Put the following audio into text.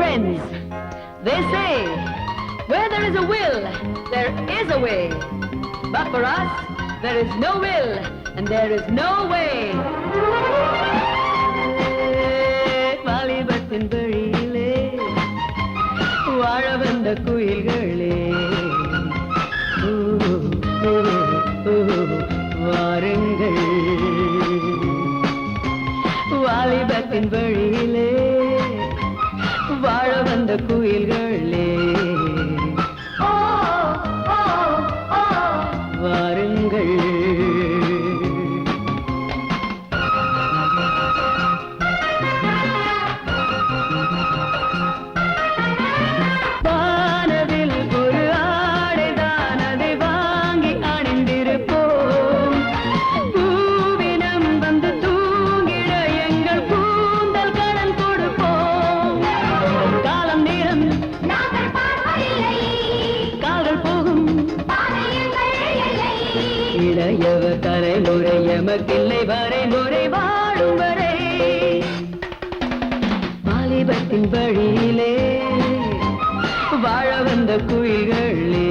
friends. They say, where there is a will, there is a way. But for us, there is no will, and there is no way. வாலிபத்தின் வழியிலே வாழ வந்த குயில்களே வாருங்கள். வாலிபத்தின் வழியிலே வாழ வந்த குயில்களே வாருங்கள். வானவில் ஒரு ஆடைதான், அதை வாங்கி அணிந்திருப்போம். பூவினம் வந்து தூங்கிட எங்கள் கூந்தல் கடன் கொடுப்போம். காலம் நேரம் கால்கள் போகும் இளையவர் தலைமுறை எமக்கில்லை வரைமுறை வாழும் வரை. வாலிபத்தின் வழியிலே வாழ வந்த குயில்களே